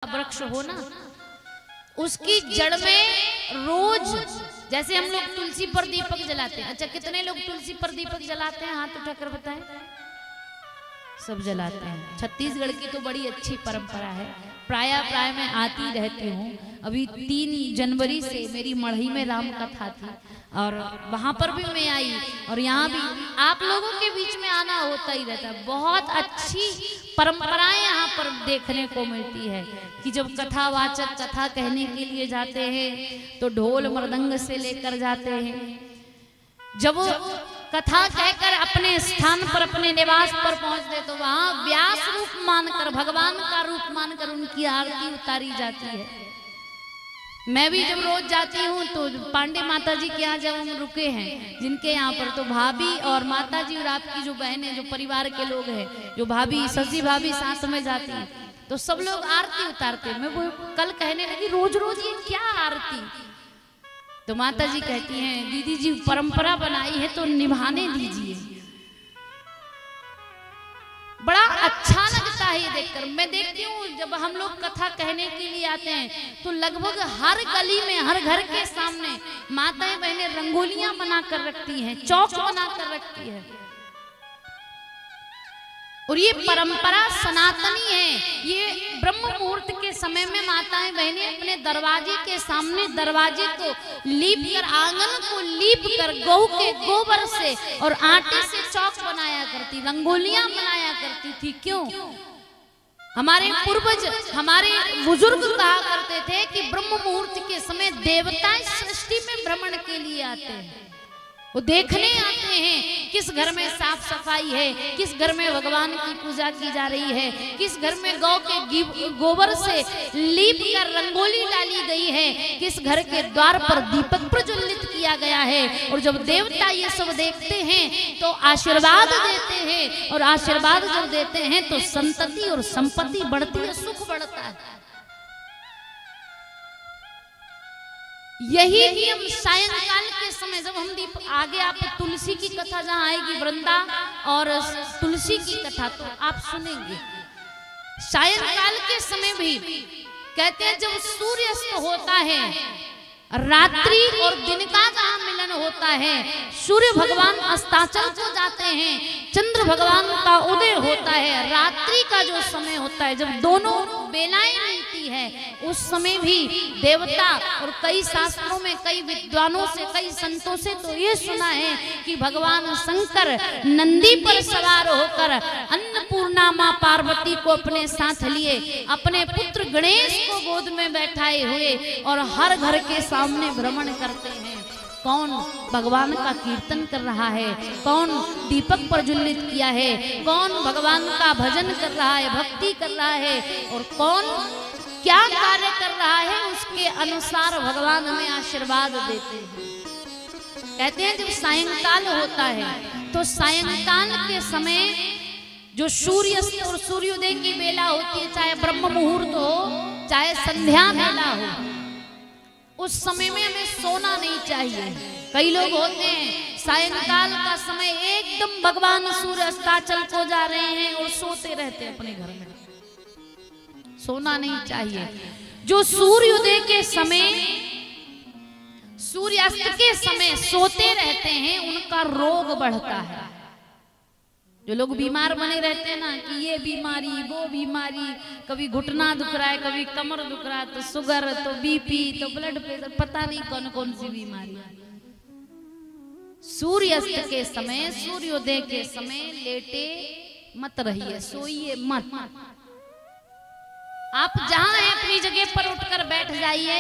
वृक्ष हो ना, उसकी जड़ में रोज जैसे हम लोग तुलसी पर दीपक जलाते हैं। अच्छा, कितने लोग तुलसी पर दीपक जलाते हैं? हाथ उठाकर बताएं। सब जलाते हैं। छत्तीसगढ़ की तो बड़ी अच्छी परंपरा है, प्राय मैं आती रहती हूँ। अभी 3 जनवरी से मेरी मढ़ई में राम कथा थी और वहां पर भी मैं आई, और यहाँ भी आप लोगों के बीच में आना होता ही रहता है। बहुत अच्छी परंपराएं यहाँ पर देखने को मिलती है कि जब कथावाचक कथा कहने के लिए जाते हैं तो ढोल मृदंग से लेकर जाते हैं। जब वो कथा कहकर अपने स्थान पर, अपने निवास पर पहुंचते तो वहां व्यास रूप मानकर, भगवान का रूप मानकर उनकी आरती उतारी जाती है। मैं भी जब रोज जाती हूँ तो पांडे माता जी के यहाँ जब हम रुके हैं, जिनके यहाँ पर, तो भाभी और माता जी और आपकी जो बहनें, जो परिवार के लोग हैं, जो भाभी सजी भाभी साथ में जाती हैं, तो सब लोग आरती उतारते। मैं वो कल कहने लगी, रोज रोज ये क्या आरती? तो माता जी कहती हैं, दीदी जी परंपरा बनाई है तो निभाने दीजिए। बड़ा अच्छा लगता है ये देखकर। मैं देखती हूँ जब हम लोग कथा कहने के लिए आते हैं तो लगभग हर गली में, हर घर के सामने माताएं बहनें रंगोलियां बना कर रखती हैं, चौक बना कर रखती है। और ये परंपरा सनातनी है। ये ब्रह्म मुहूर्त के समय में माताएं बहनें अपने दरवाजे के सामने दरवाजे को लीप कर, आंगन को लीप कर, गऊ के गोबर से और आटे से चौक बनाया करती, रंगोलियां बनाया करती थी। क्यों? हमारे पूर्वज, हमारे बुजुर्ग कहा करते थे कि ब्रह्म मुहूर्त के समय देवता सृष्टि में भ्रमण के लिए आते हैं। वो देखने आते हैं किस घर में साफ सफाई है, किस घर में भगवान की पूजा की जा रही है, किस घर में गौ के गोबर से लीप कर रंगोली डाली गई है, किस घर के द्वार पर दीपक प्रज्वलित किया गया है। और जब देवता ये सब देखते हैं तो आशीर्वाद देते हैं, और आशीर्वाद जब देते हैं तो संतति और संपत्ति बढ़ती है, सुख बढ़ता है। यही नियम सायंकाल के समय जब हम दीप, आगे आप तुलसी की कथा जहां आएगी, वृंदा और तुलसी की कथा, तो आप सुनेंगे। सायंकाल के समय भी कहते हैं जब सूर्यास्त होता है, रात्रि और दिन का जहां मिलन होता है, सूर्य भगवान अस्ताचल को जाते हैं, चंद्र भगवान का उदय होता है, रात्रि का जो समय होता है, जब दोनों बेलाएं मिलती है, उस समय भी देवता, और कई शास्त्रों में कई विद्वानों से, कई संतों से तो ये सुना है कि भगवान शंकर नंदी पर सवार होकर अन्नपूर्णा मां पार्वती को अपने साथ लिए, अपने पुत्र गणेश को गोद में बैठाए हुए और हर घर के सामने भ्रमण करते हैं। कौन भगवान का कीर्तन कर रहा है, कौन दीपक प्रज्वलित किया है, कौन भगवान का भजन कर रहा है, भक्ति कर रहा है, और कौन क्या कार्य कर रहा है, उसके अनुसार भगवान हमें आशीर्वाद देते हैं। कहते हैं जब सायंकाल होता है तो सायंकाल के समय जो सूर्यास्त और सूर्योदय की बेला होती है, चाहे ब्रह्म मुहूर्त हो चाहे संध्या बेला हो, उस समय में हमें सोना नहीं चाहिए। कई लोग होते हैं सायंकाल का समय एकदम भगवान सूर्य अस्ताचल को जा रहे हैं और सोते रहते हैं अपने घर में। सोना नहीं चाहिए। जो सूर्योदय के समय, सूर्यास्त के समय सोते रहते हैं, उनका रोग बढ़ता है। जो लोग बीमार बने रहते हैं ना कि ये बीमारी वो बीमारी, कभी घुटना दुख रहा है, कभी कमर दुख रहा है, तो शुगर, तो बीपी, तो ब्लड प्रेशर, पता नहीं कौन कौन सी बीमारी। सूर्यास्त के समय, सूर्योदय के समय लेटे मत रहिए, सोइए मत। आप जहां हैं अपनी जगह पर उठकर बैठ जाइए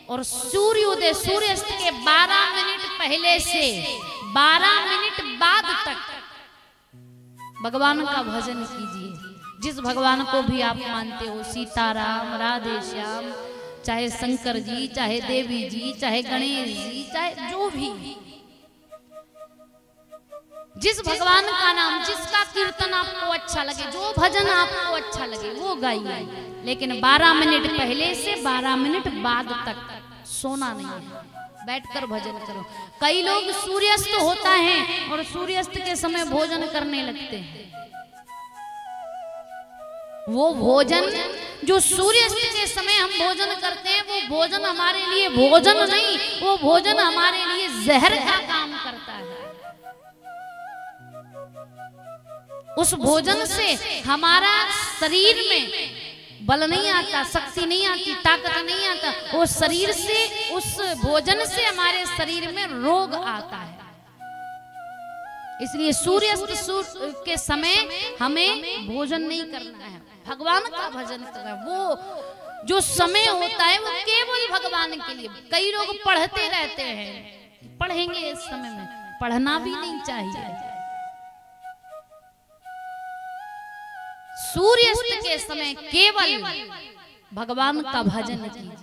और सूर्योदय, सूर्यास्त के 12 मिनट पहले से 12 मिनट बाद तक भगवान का भजन कीजिए। जिस भगवान को भी आप मानते हो, सीताराम, राधे श्याम, चाहे शंकर जी, चाहे देवी जी, चाहे गणेश जी, चाहे जो भी, जिस भगवान का नाम, जिसका कीर्तन आपको अच्छा लगे, जो भजन आपको अच्छा लगे वो गाइए, लेकिन 12 मिनट पहले से 12 मिनट बाद तक सोना नहीं है, बैठकर भजन करो। कई लोग सूर्यास्त होता है और सूर्यास्त के समय भोजन करने लगते हैं। वो भोजन जो सूर्यास्त के समय हम भोजन करते हैं, वो भोजन हमारे लिए भोजन नहीं, वो भोजन हमारे लिए जहर का काम करता है। उस भोजन से हमारा शरीर में बल नहीं आता, शक्ति नहीं आती, ताकत नहीं आता। वो शरीर से, उस भोजन से हमारे शरीर में रोग आता है। इसलिए सूर्यास्त के समय हमें भोजन नहीं करना है, भगवान का भजन करना। वो जो समय होता है वो केवल भगवान के लिए। कई लोग पढ़ते रहते हैं, पढ़ेंगे इस समय में, पढ़ना भी नहीं चाहिए। सूर्यास्त के समय केवल भगवान का भजन कीजिए।